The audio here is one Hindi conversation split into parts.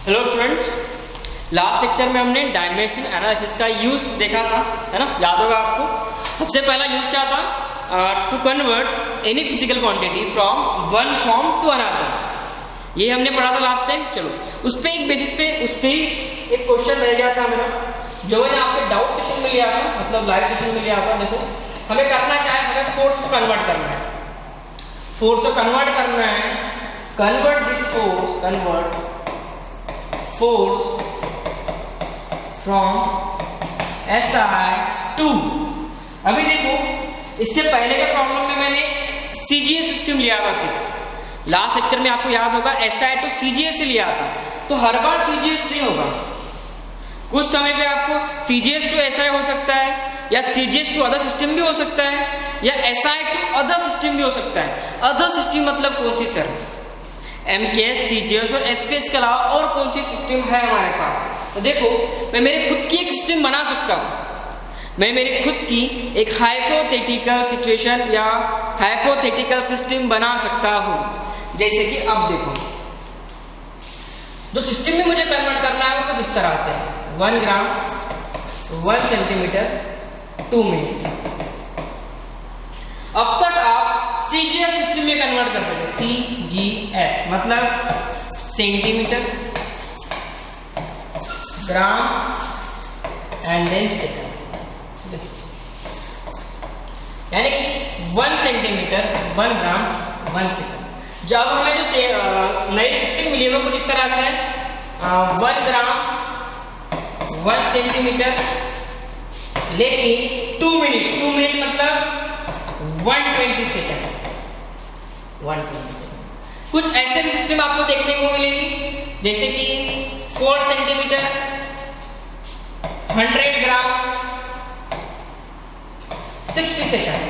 हेलो स्टूडेंट्स, लास्ट लेक्चर में हमने डायमेंशन एनालिसिस का यूज देखा था, है ना। याद होगा आपको। सबसे पहला यूज क्या था? To convert any physical quantity from one form to another. ये हमने पढ़ा था लास्ट टाइम। चलो उस पर एक बेसिस पे उस पर एक क्वेश्चन रह गया था मेरा, जो मैंने आपके डाउट सेशन में लिया था, मतलब लाइव सेशन में लिया था। देखो हमें करना क्या है, हमें फोर्स को कन्वर्ट करना है। फोर्स को कन्वर्ट करना है, convert this force, convert force from SI to. अभी देखो इसके पहले के प्रॉब्लम में मैंने CGS सिस्टम लिया था। सिर्फ लास्ट लेक्चर में आपको याद होगा SI टू CGS से लिया था। तो हर बार CGS नहीं होगा, कुछ समय पे आपको CGS टू SI हो सकता है, या CGS टू अदर सिस्टम भी हो सकता है, या SI टू अदर सिस्टम भी हो सकता है। अदर सिस्टम मतलब कौन सी सर? MKS, CGS और FKS के अलावा और कौन सी सिस्टम है हमारे पास? तो देखो मैं मेरे खुद की एक सिस्टम बना सकता हूँ। मैं मेरी खुद की एक हाइपोथेटिकल सिचुएशन या हाइपोथेटिकल सिस्टम बना सकता हूँ। जैसे कि अब देखो, जो सिस्टम में मुझे कन्वर्ट करना है वो कुछ इस तरह से 1 ग्राम 1 सेंटीमीटर 2 मिनट। अब तक आप CGS सिस्टम में कन्वर्ट करते थे। CGS मतलब centimetre, gram and then second, यानी कि 1 सेंटीमीटर 1 ग्राम 1 सेकंड। जब हमें जो नई सिस्टम मिली है वो कुछ इस तरह से 1 ग्राम 1 सेंटीमीटर, लेकिन 2 मिनट मतलब 120 सेकंड। 120 सेकंड। कुछ ऐसे भी सिस्टम आपको देखने को मिलेगी, जैसे कि 4 सेंटीमीटर 100 ग्राम 60 सेकंड।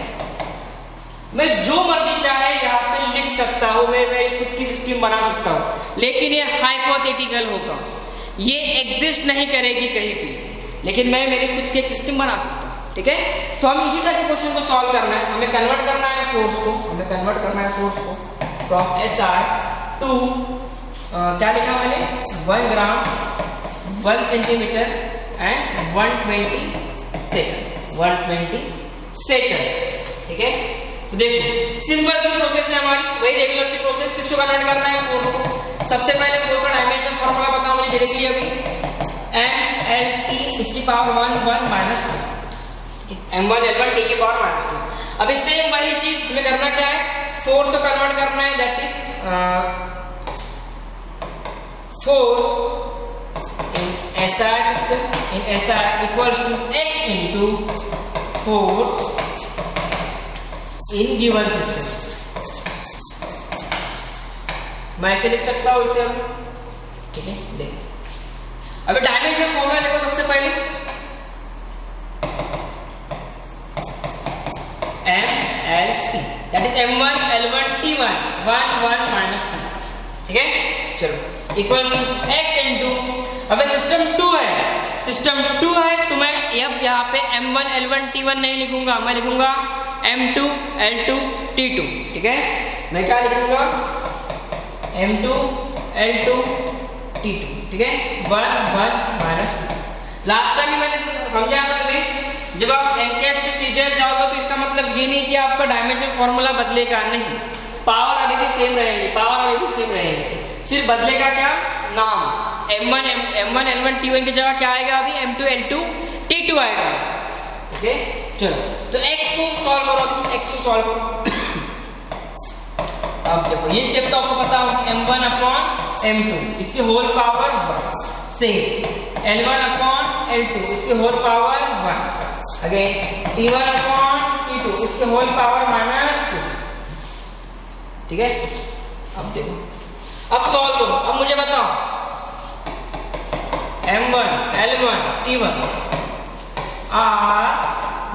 मैं जो मर्जी चाहे यहाँ पे लिख सकता हूँ, मैं मेरी खुद की सिस्टम बना सकता हूँ, लेकिन ये हाइपोथेटिकल होगा, ये एग्जिस्ट नहीं करेगी कहीं भी, लेकिन मैं मेरी खुद की एक सिस्टम बना सकता हूँ। ठीक है, तो हम इसी तरह के क्वेश्चन को सॉल्व करना है। हमें कन्वर्ट करना है फोर्स को, हमें कन्वर्ट करना है फोर्स को फ्रॉम SI टू क्या लिखा मैंने 1 ग्राम 1 सेंटीमीटर एंड 120 सेकंड। 120 सेकंड। ठीक है, तो देखो सिंपल सी प्रोसेस है हमारी, वही रेगुलर सी प्रोसेस। किसको कन्वर्ट करना है? फोर्स को। सबसे पहले फोर्स का डायमेंशन फॉर्मूला बताओ मुझे डायरेक्टली अभी। MLT इसकी power 1 1 minus 2, M1 L1 T की पावर माइनस 2। अब इससे वही चीज हमें करना क्या है, फोर्स को कन्वर्ट करना है, that is force in SI system, in SI equals to X into force in given system. मैं ऐसे लिख सकता हूँ इसे। ठीक है, देखो अभी डायमेंशन फॉर्मूला देखो। सबसे पहले MLT that is M1 L1 T1 1 1 minus 2। ठीक है, चलो इक्वल टू X इनटू, अब सिस्टम 2 है, सिस्टम 2 है तो मैं अब यहाँ पे M1 L1 T1 नहीं लिखूंगा, मैं लिखूंगा M2 L2 T2। ठीक है, मैं क्या लिखूंगा M2 L2 T2। ठीक है, 1 1 माइनस 2। लास्ट टाइम मैंने समझाया था तुम्हें, जब आप MKS टू CGS जाओगे तो इसका मतलब ये नहीं कि आपका डायमेंशन फॉर्मूला बदलेगा, नहीं, पावर अभी भी सेम रहेगी, पावर अभी भी सेम रहेगी, सिर्फ बदलेगा क्या, नाम। M1 L1 T1 की जगह क्या आएगा, अभी M2 L2 T2 आएगा। ओके, चलो तो X को सॉल्व करो, X को सॉल्व करो। अब देखो ये स्टेप तो आपको पता होगा, M1 अपॉन M2 इसकी होल पावर 1 से L1 अपॉन L2 इसकी whole power 1, again T1 upon T2 इसके होल पावर माइनस 2। ठीक है, अब देखो, अब सॉल्व करो। अब मुझे बताओ M1 L1 T1 are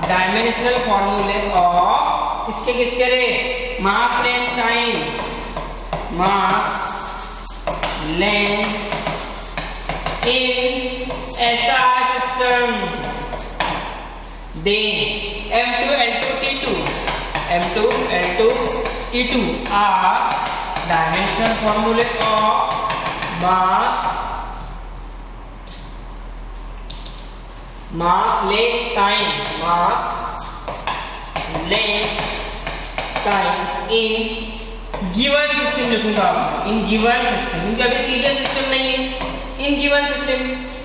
dimensional फॉर्मूले ऑफ किसके किसके रे, मास length time, mass length in SI system. Then M2 L2 T2 M2 L2 T2 are dimensional formulae of mass mass length time, mass length time in given system लिखूंगा, इन गिवन सिस्टम, क्योंकि अभी सीरियल सिस्टम नहीं है, इन गिवन सिस्टम।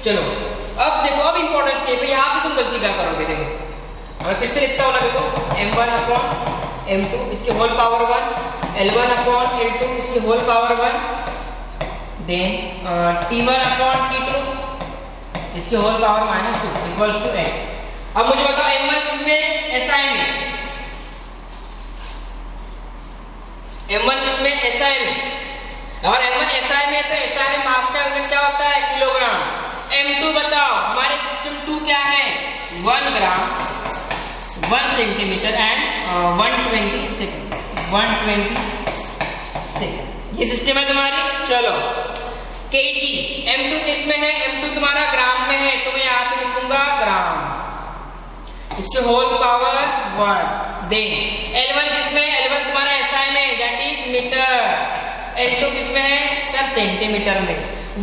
चलो अब देखो, अब इंपॉर्टेंट स्टेप है, यहाँ पे तुम गलती क्या करोगे, देखो अगर फिर से लिखता हूँ ना, देखो m1 अपॉन m2 इसके whole power 1, l1 upon l2 इसके whole power 1, then t1 upon t2 इसके whole power -2 equals to x। अब मुझे बताओ m1 किसमें SI में, m1 किसमें SI में, अगर m1 SI में है तो SI में मास का यूनिट क्या होता है, किलोग्राम। m2 बताओ हमारे सिस्टम 2 क्या है, 1 ग्राम 1 सेंटीमीटर एंड 120 सेकेंड, 120 सेकेंड, ये सिस्टम है तुम्हारी। चलो kg, m2 किस में है, m2 तुम्हारा ग्राम में है, तो मैं यहाँ पे लिखूंगा ग्राम, इसके होल पावर 1, देन l1 किस में, l1 तुम्हारा SI में, दैट इज मीटर, l2 किस में है सर, सेंटीमीटर में,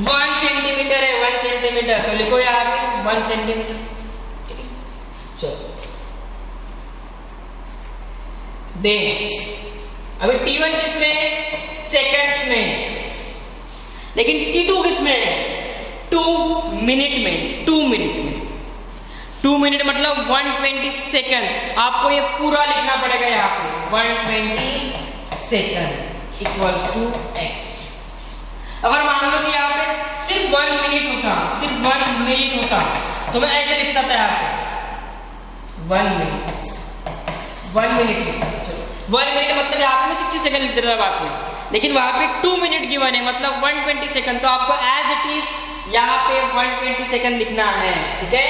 1 सेंटीमीटर है, 1 सेंटीमीटर, तो लिखो यहाँ पे 1 सेंटीमीटर, ठीक है। चलो देन अभी t1 किसमें है, सेकंड्स में, लेकिन t2 किसमें है, 2 मिनट में, 2 मिनट में, 2 मिनट मतलब 120 सेकंड, आपको ये पूरा लिखना पड़ेगा यहाँ पे, 120 सेकंड इक्वल्स टू x। अगर मान लो कि यहाँ पे सिर्फ 1 मिनट होता, सिर्फ 1 मिनट होता, तो मैं ऐसे लिखता था यहाँ पे 1 मिनट, 1 मिनट लिखता था। चलो 1 मिनट मतलब यहाँ पे 60 सेकंड लिख रहा बात में, लेकिन वहां पे 2 मिनट गिवन है मतलब 120 सेकंड, तो आपको एज इट इज यहाँ पे 120 सेकंड लिखना है, ठीक है।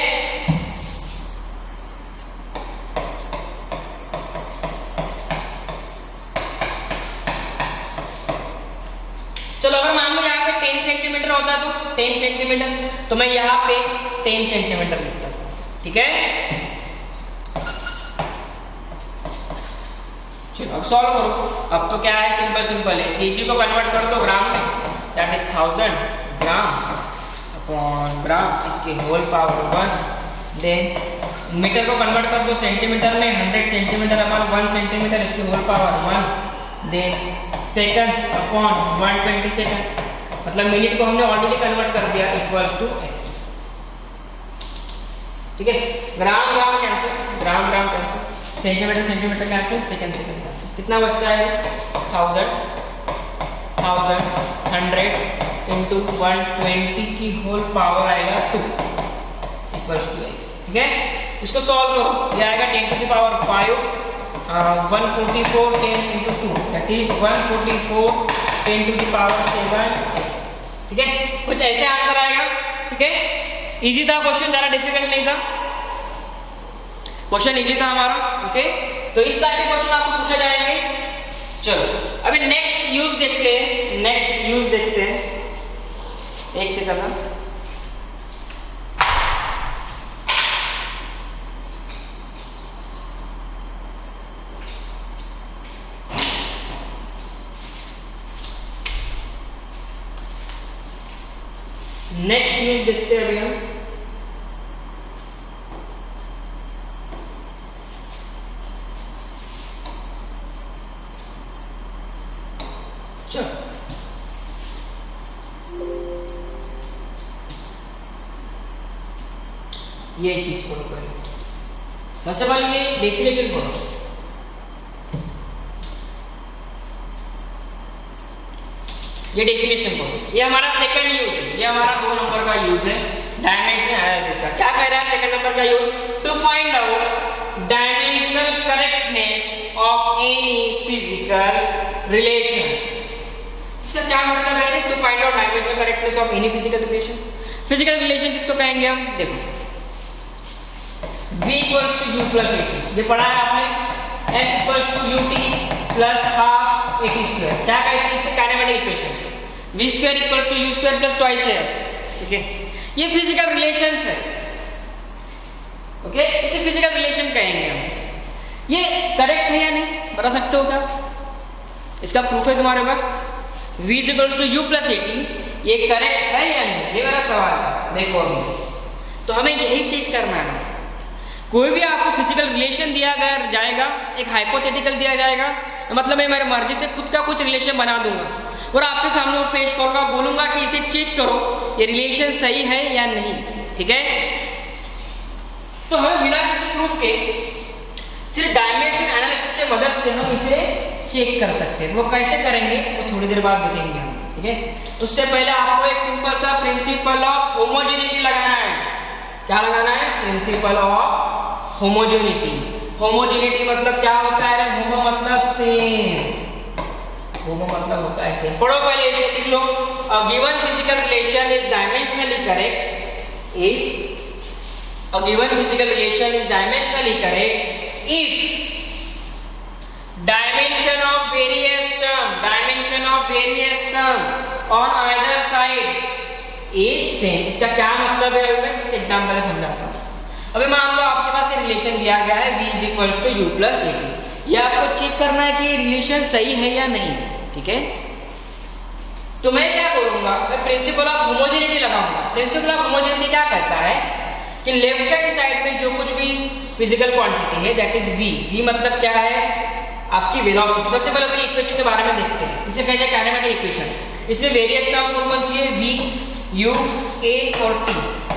चलो अगर मान लो यहाँ पे 10 सेंटीमीटर होता तो 10 सेंटीमीटर, तो मैं यहाँ पे 10 सेंटीमीटर लिखता था, ठीक है। चलो अब सॉल्व करो। अब तो क्या है, सिंपल है, केजी को कन्वर्ट कर दो ग्राम में, that is 1000 gram upon gram इसके होल पावर 1, देन मीटर को कन्वर्ट कर दो सेंटीमीटर में, 100 सेंटीमीटर अपॉन 1 सेंटीमीटर इसके whole power 1, then second upon 120 second, मतलब मिनट को हमने ऑलरेडी कन्वर्ट कर दिया, इक्वल्स टू x, ठीक है। Gram gram cancel, gram gram cancel, centimetre centimetre cancel, second second cancel, कितना बचता है 1000 इंटू 120 की होल पावर आएगा 2 इक्वल्स टू x, ठीक है। इसको सॉल्व करो, ये आएगा 10 to the power 5 144 10 into 2 that is 144 10 to the power 7x, ठीक है। कुछ ऐसे आंसर आएगा, ठीक है। इजी था क्वेश्चन, ज्यादा डिफिकल्ट नहीं था, क्वेश्चन इजी था हमारा, ओके। तो इस टाइप के क्वेश्चन आपको पूछे जाएंगे। चलो अभी नेक्स्ट यूज देखते हैं, नेक्स्ट यूज देखते हैं, एक सेकंड ना, नेक्स्ट न्यूज देखते हैं अभी हम। चलो ये चीज पढ़ो पहले, सबसे पहले ये डेफिनेशन पढ़ो। ये डेफिनेशन पढ़ो, ये हमारा सेकंड यूज है, ये हमारा 2 नंबर का यूज है, डायमेंशन एनालिसिस का। क्या कह रहा है सेकंड नंबर का use, to find out dimensional correctness of any physical relation. इसका क्या मतलब है, to find out dimensional correctness of any physical relation. Physical relation किसको कहेंगे हम, देखो v equals to u plus at, ये पढ़ा है आपने, s equals to ut plus half at square. क्या कहते हैं इससे, kinematic equation, v square equal to u square plus twice s, ठीक है। ये फिजिकल रिलेशंस है, ओके, इसे फिजिकल रिलेशन कहेंगे हम। ये करेक्ट है या नहीं बता सकते हो क्या, इसका प्रूफ है तुम्हारे पास, v equals to u plus at, ये करेक्ट है या नहीं, ये मेरा सवाल है। देखो अभी तो हमें यही चेक करना है। कोई भी आपको फिजिकल रिलेशन दिया जाएगा, एक हाइपोथेटिकल दिया जाएगा, मतलब मैं मेरी मर्जी से खुद का कुछ रिलेशन बना दूंगा और आपके सामने वो पेश करूंगा, बोलूंगा कि इसे चेक करो ये रिलेशन सही है या नहीं, ठीक है। तो हमें बिना किसी प्रूफ के सिर्फ डायमेंशन एनालिसिस के मदद से हम इसे चेक कर सकते हैं। तो वो कैसे करेंगे वो थोड़ी देर बाद देखेंगे हम, ठीक है। उससे पहले आपको एक सिंपल सा प्रिंसिपल ऑफ होमोजेनिटी लगाना है। क्या लगाना है? Principle of homogeneity. होमोजेनिटी मतलब क्या होता है? होमो मतलब सेम, होमो मतलब होता है सेम। पढ़ो पहले इसे लिख लो। A given physical relation is dimensionally correct if a given physical relation is dimensionally correct if dimension of various term on either side is same। इसका क्या मतलब है? मैं इस एग्जांपल से समझाता हूँ। अभी मान लो आपके पास एक रिलेशन दिया गया है v = u + at। ये आपको चेक करना है कि ये रिलेशन सही है या नहीं, ठीक है। तो मैं क्या करूंगा? मैं प्रिंसिपल ऑफ होमोजेनिटी लगाऊंगा। प्रिंसिपल ऑफ होमोजेनिटी क्या कहता है कि लेफ्ट हैंड साइड में जो कुछ भी फिजिकल क्वांटिटी है दैट इज v मतलब क्या है? आपकी वेलोसिटी। सबसे पहले तो इक्वेशन के बारे में देखते हैं। इसे कहते हैं काइनेमेटिक इक्वेशन। इसमें वेरियस टर्म कौन सी है? v, u, a और t।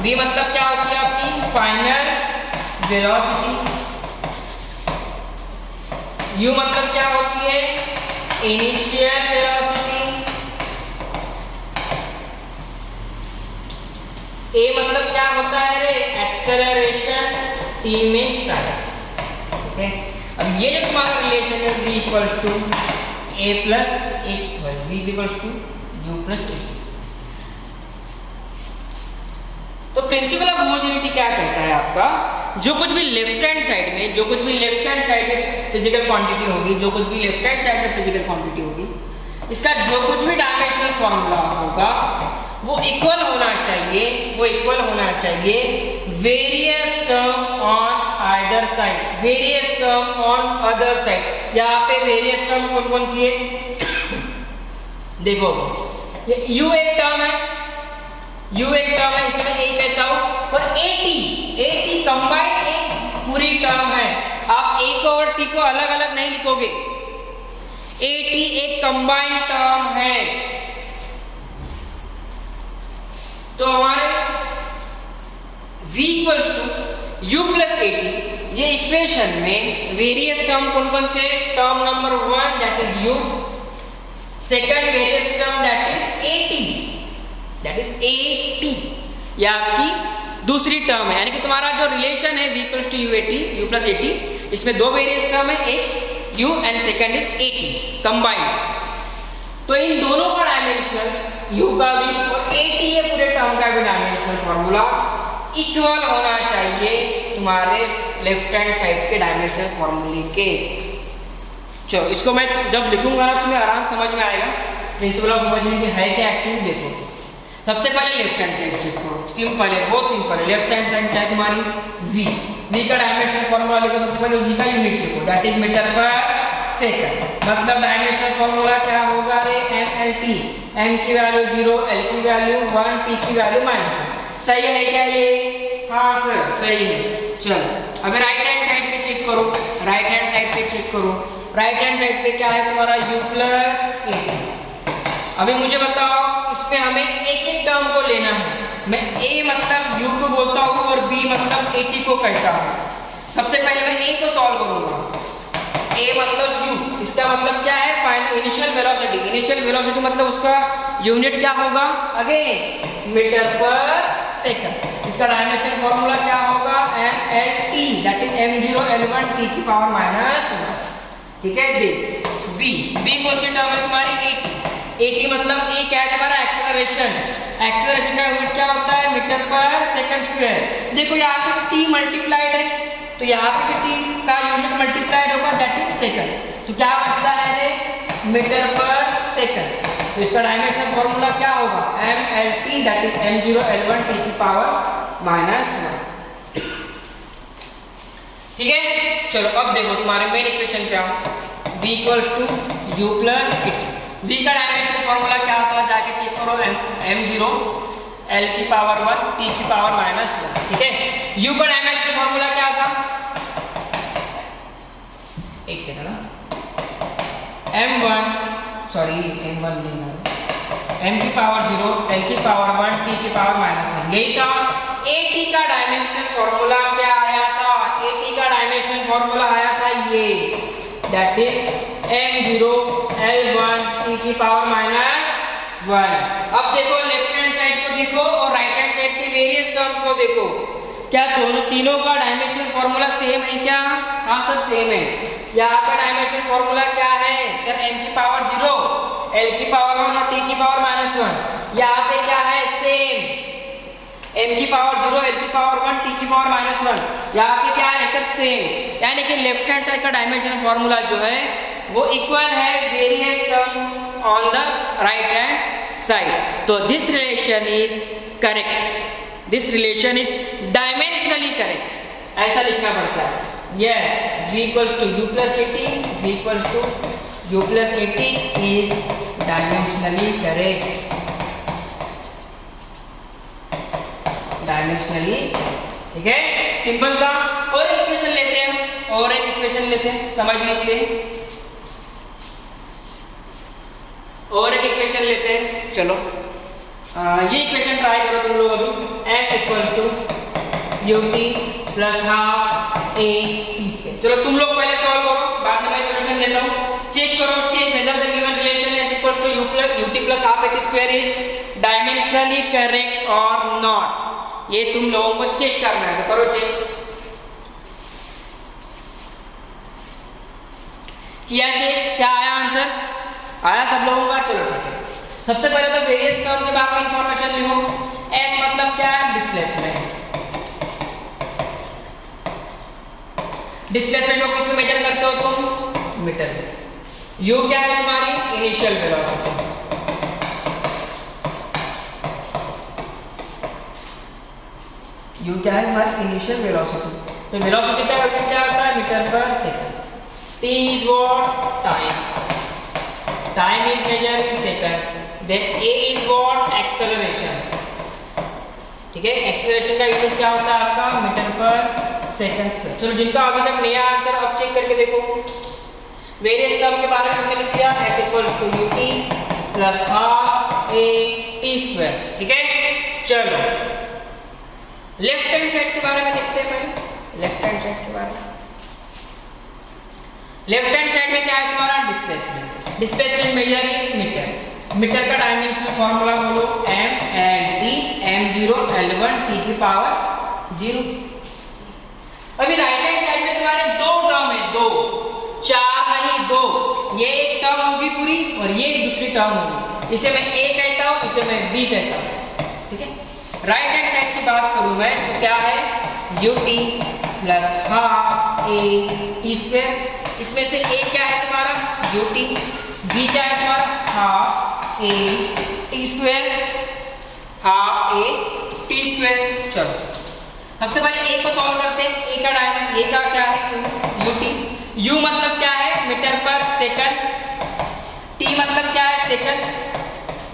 v मतलब क्या होती है? आपकी फाइनल वेलोसिटी। u मतलब क्या होती है? Initial velocity. a मतलब क्या होता है रे? एक्सेलरेशन। t मींस टाइम, ठीक है। अब ये जो तुम्हारा रिलेशन है v = a + a, v = u + a। तो प्रिंसिपल ऑफ होमोजेनिटी क्या कहता है आपका? जो कुछ भी लेफ्ट हैंड साइड में फिजिकल क्वांटिटी होगी, जो कुछ भी लेफ्ट हैंड साइड में फिजिकल क्वांटिटी होगी, इसका जो कुछ भी डायमेंशनल फॉर्मूला होगा वो इक्वल होना चाहिए various term on either side, various term on other side. यहाँ पे वेरियस टर्म कौन सी है? देखो ये u एक टर्म है, इसे मैं a कहता हूं, और at कंबाइंड एक पूरी टर्म है। आप a को और t को अलग अलग नहीं लिखोगे। at एक कंबाइंड टर्म है। तो हमारे v = u + at, ये इक्वेशन में वेरियस टर्म कौन से? Term number 1 that is u, second various term that is at, यह आपकी दूसरी टर्म है। यानी कि तुम्हारा जो रिलेशन है v = u + at, इसमें दो वेरियस टर्म है, एक u and second is at combined. तो इन दोनों का डायमेंशनल u का भी और at ये पूरे टर्म का भी डायमेंशनल फॉर्मूला इक्वल होना चाहिए तुम्हारे लेफ्ट हैंड साइड के डायमेंशनल फॉर्मूले के। चलो इसको मैं जब लिखूंगा ना तुम्हें आराम समझ में आएगा प्रिंसिपल ऑफ होमोजेनिटी है क्या एक्चुअली। देखो सबसे पहले लेफ्ट हैंड साइड चेक करो, सिंपल है, बहुत सिंपल है। लेफ्ट हैंड साइड क्या है तुम्हारी? v का डायमेंशनल फॉर्मूला लिखो। सबसे पहले v का यूनिट लिखो, that is metre per second. मतलब डायमेंशनल फॉर्मूला क्या होगा रे? mLt, m की वैल्यू 0, l की वैल्यू 1, t की वैल्यू -1। सही है क्या ये? हाँ सर सही है। चलो अगर राइट हैंड साइड पे चेक करो, राइट हैंड साइड पे क्या है तुम्हारा? u + a। अभी मुझे बताओ इसमें हमें एक एक टर्म को लेना है। मैं a मतलब u को बोलता हूँ और b मतलब at को कहता हूँ। सबसे पहले मैं a को सॉल्व करूंगा। a मतलब u, इसका मतलब क्या है? फाइनल इनिशियल वेलोसिटी मतलब उसका यूनिट क्या होगा? Again metre per second. इसका डायमेंशन फॉर्मूला क्या होगा? mLt, that is m0 l1 t की पावर -1। ठीक है। देख b कौन सी टर्म है तुम्हारी? at मतलब a क्या है तुम्हारा? एक्सेलरेशन का यूनिट क्या होता है? Metre per second square. देखो यहाँ पे t मल्टीप्लाइड है तो यहाँ पे t का यूनिट मल्टीप्लाइड होगा, दैट इज सेकंड। तो क्या बचता है रे? Metre per second. तो इसका डायमेंशन फॉर्मूला क्या होगा? mLt, that is m0 l1 t की पावर -1। ठीक है। चलो अब देखो तुम्हारे मेन इक्वेशन पे आओ। v = u + at। v का डायमेंशन फॉर्मूला क्या होता है? जाके चेक करो, m0 L की पावर 1 T की पावर -1, ठीक है। U का डायमेंशनल फॉर्मूला क्या था, एक सेकंड, M1 नहीं, M की पावर 0 L की पावर 1 T की पावर -1, यही था। AT का डायमेंशनल फॉर्मूला क्या आया था, AT का डायमेंशनल फॉर्मूला आया था ये, that is M0 L1 T की पावर -1। अब देखो लेफ्ट हैंड साइड को देखो और राइट हैंड साइड के वेरियस टर्म्स को देखो, क्या दोनों तीनों का डायमेंशनल फॉर्मूला सेम है क्या? हाँ सर सेम है। यहाँ का डायमेंशनल फॉर्मूला क्या है सर, m की पावर 0 L की पावर 1 और T की पावर -1। यहाँ पे क्या है, सेम, m की पावर 0 L की पावर 1 T की पावर -1। यहाँ पे क्या है सर, सेम, यानी कि लेफ्ट हैंड साइड का डायमेंशनल फॉर्मूला जो है वो इक्वल है various term on the right hand side. तो this relation is correct, this relation is dimensionally correct, ऐसा लिखना पड़ता है। Yes, v equals to u plus a t, v equals to u plus eighty is dimensionally correct, dimensionally, ठीक है, सिंपल था। और एक इक्वेशन लेते हैं, और एक इक्वेशन लेते हैं समझने के लिए, और एक इक्वेशन लेते हैं। चलो ये इक्वेशन ट्राई करो तुम लोग अभी, s equal to ut plus half a t square. चलो तुम लोग पहले सॉल्व करो, बाद में मैं सॉल्यूशन देता हूँ। चेक करो, check whether the given relation s equal to ut plus half a t square is dimensionally correct और नॉट। ये तुम लोगों को चेक करना है, तो करो चेक। किया चेक, क्या आया आंसर, आया सब लोगों का? चलो ठीक है। सबसे पहले तो वेरियस टर्म के बारे में इंफॉर्मेशन लिखो। S मतलब क्या है, डिस्प्लेसमेंट, डिस्प्लेसमेंट को किस में मेजर करते हो तुम, मीटर में। U क्या है तुम्हारी, इनिशियल वेलोसिटी, U क्या है तुम्हारी इनिशियल वेलोसिटी। तो वेलोसिटी का वैल्यू क्या होता है, metre per second. T is what, time, time is measured in second, then a is what, acceleration, ठीक है। acceleration का यूनिट क्या होता है आपका, मीटर पर सेकंड स्क्वायर। चलो जिनका अभी तक नहीं आया आंसर, अब चेक करके देखो। वेरियस टर्म के बारे में हमने लिख दिया, s equal to ut plus half a t square, ठीक है। चलो लेफ्ट हैंड साइड के बारे में देखते हैं पहले, लेफ्ट हैंड साइड के बारे में। लेफ्ट हैंड साइड में क्या है तुम्हारा, displacement, displacement measure in metre. Metre का डायमेंशनल फॉर्मूला बोलो, m and t, m0 L1 T की पावर 0। अभी राइट हैंड साइड में तुम्हारे दो टर्म है, दो, चार नहीं दो, ये एक टर्म होगी पूरी और ये दूसरी टर्म होगी। इसे मैं a कहता हूँ, इसे मैं b कहता हूँ, ठीक है। राइट हैंड साइड की बात करूँ मैं तो क्या है, ut plus half a t square. इसमें से a क्या है तुम्हारा, ut, b क्या है तुम्हारा, half a t square, half a t square. चलो सबसे पहले a को सॉल्व करते हैं। a का डायमेंशन, a का क्या है, ut, u मतलब क्या है, मीटर पर सेकंड, t मतलब क्या है, सेकंड,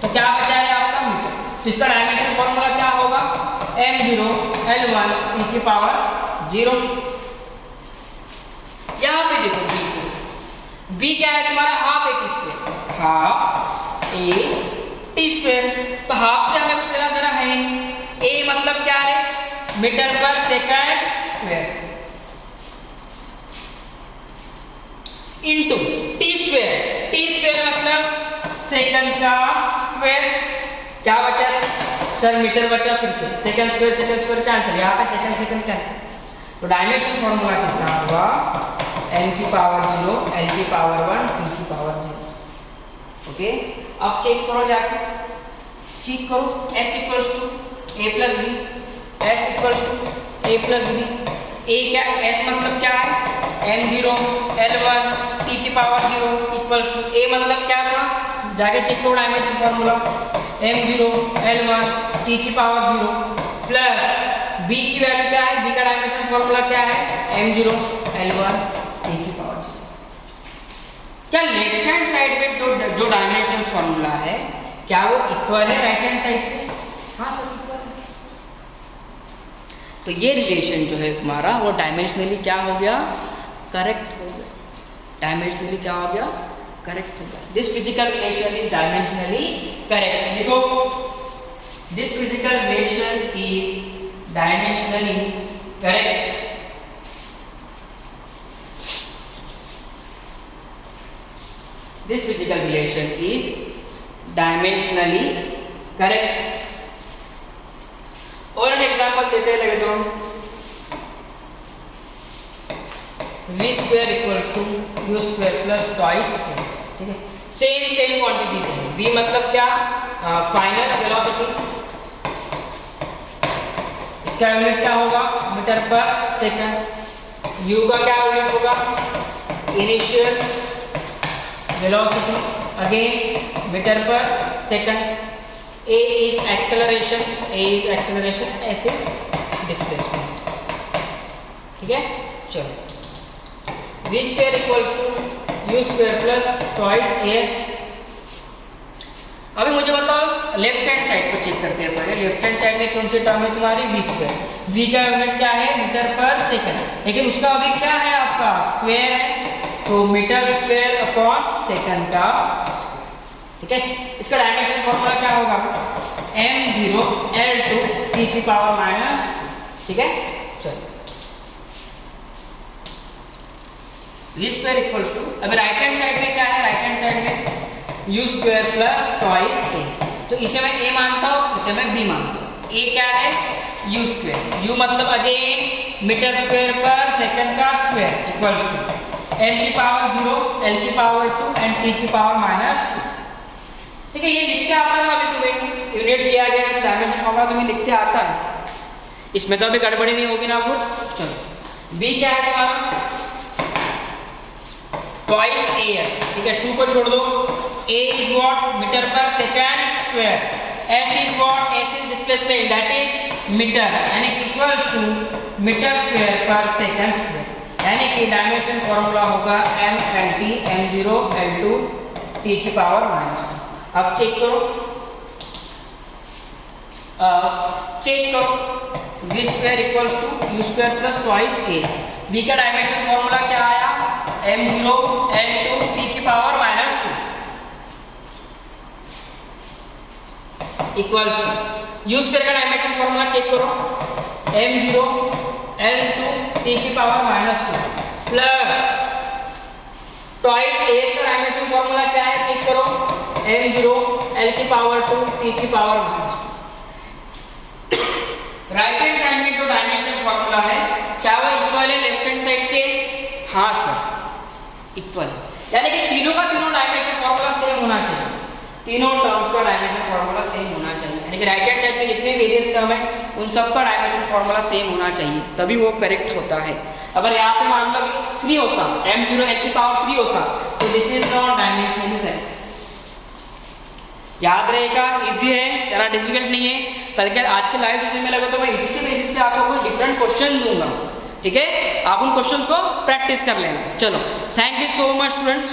तो क्या बचा है आपका, मीटर। तो इसका डायमेंशन फॉर्मूला क्या होगा, m0 L1 T की पावर 0। यहाँ पे देखो b को, b क्या है तुम्हारा, half a t square, half a t square. तो हाफ से हमें कुछ लेना देना है नहीं, a मतलब क्या है, metre per second square, into t square, t square मतलब सेकंड का स्क्वायर। क्या बचा है सर, मीटर बचा, फिर से सेकंड स्क्वायर कैंसिल, यहाँ पे सेकंड सेकंड कैंसिल। तो डायमेंशन फॉर्मूला कितना हुआ, n की पावर 0 l की पावर 1 t की पावर 0। ओके, अब चेक करो, जाके चेक करो, s equals to a plus b, s equals to a plus b। a क्या, s मतलब क्या है, m0 l1 t की पावर 0 इक्वल्स टू a मतलब क्या था, जाके चेक करो dimension formula, m0 l1 t की पावर 0 प्लस b की वैल्यू क्या है, b का डायमेंशन फॉर्मूला क्या है, m0 l1 t की पावर 0। क्या लेफ्ट हैंड साइड में जो डायमेंशन फॉर्मूला है क्या वो इक्वल है राइट हैंड साइड पे? हाँ सर इक्वल तो ये रिलेशन जो है तुम्हारा वो डायमेंशनली क्या हो गया, करेक्ट हो गया। डायमेंशनली क्या हो गया, करेक्ट हो गया। This physical relation is dimensionally correct. देखो, this physical relation is dimensionally correct. This physical relation is dimensionally correct. और एक एग्जांपल देते हैं लगे तो v square equals to u square plus twice x, ठीक है। सेम क्वांटिटी है। v मतलब क्या, फाइनल वेलोसिटी, इसका यूनिट क्या होगा, मीटर पर सेकंड। u का क्या यूनिट होगा, initial velocity, again metre per second. a is acceleration, s is displacement, ठीक है। चलो, v square equals to u square plus twice as। अभी मुझे बताओ लेफ्ट हैंड साइड पर चेक करते हैं पहले। लेफ्ट हैंड साइड में कौन सी टर्म है तुम्हारी, v स्क्वायर। v का यूनिट क्या है, मीटर पर सेकंड, लेकिन उसका अभी क्या है आपका स्क्वायर है, तो मीटर स्क्वायर अपॉन सेकंड का, ठीक है। इसका डायमेंशन फॉर्मूला क्या होगा, m0 L2 t की पावर माइनस, ठीक है। चलो, v स्क्वायर इक्वल्स टू, अब राइट हैंड साइड में क्या है, राइट हैंड साइड में u square plus twice a। तो इसे मैं a मानता हूं, इसे मैं b मानता हूं। a क्या है, u स्क्वायर, u मतलब again metre square per second का स्क्वायर इक्वल्स टू n की पावर 0, l की पावर 2 एंड t की पावर माइनस 2, ठीक है। ये लिखते आता है ना, अभी तुम्हें यूनिट दिया गया है, डायमेंशन फॉर्मूला तुम्हें लिखते आता है, इसमें तो अभी गड़बड़ी नहीं होगी ना कुछ। चलो, b क्या है तुम्हारा, ट्वाइस as, ठीक है। 2 को छोड़ दो, a is what, metre per second square, s is what, s is displacement, that is metre, यानी equals to metre square per second square, यानी कि डायमेंशन फॉर्मूला होगा m/t m0 L2 t की पावर माइनस 2। अब चेक करो, v square equals to u square plus twice a। v का डायमेंशन फॉर्मूला क्या आया, m0 L2 t की power minus 2 equals to u square का डायमेंशन फॉर्मूला चेक करो, m0 L2 t की power minus 2 plus twice a का डायमेंशन फॉर्मूला क्या है, चेक करो, m0 l की पावर 2 t की power minus 2। Right hand side में जो डायमेंशन फॉर्मूला है क्या वो इक्वल है लेफ्ट हैंड साइड के, हाँ सर इक्वल है, यानी कि तीनों का तीनों डायमेंशन फॉर्मूला सेम होना चाहिए, तीनों टर्म्स का डायमेंशन फॉर्मूला सेम होना चाहिए, यानी कि राइट हैंड साइड में जितने वेरियस टर्म है उन सब का डायमेंशन फॉर्मूला सेम होना चाहिए, तभी वो करेक्ट होता है। अगर यहाँ पे मान लो कि 3 होता, m0 l की पावर 3 होता, तो this is not dimensionally correct. याद रहेगा, इजी है, ज़्यादा डिफिकल्ट नहीं है, बल्कि आज के लाइव सेशन में लगा तो मैं इसी के बेसिस पे आपको कुछ डिफरेंट क्वेश्चन दूंगा, ठीक है। आप उन क्वेश्चंस को प्रैक्टिस कर लेना। चलो, thank you so much students.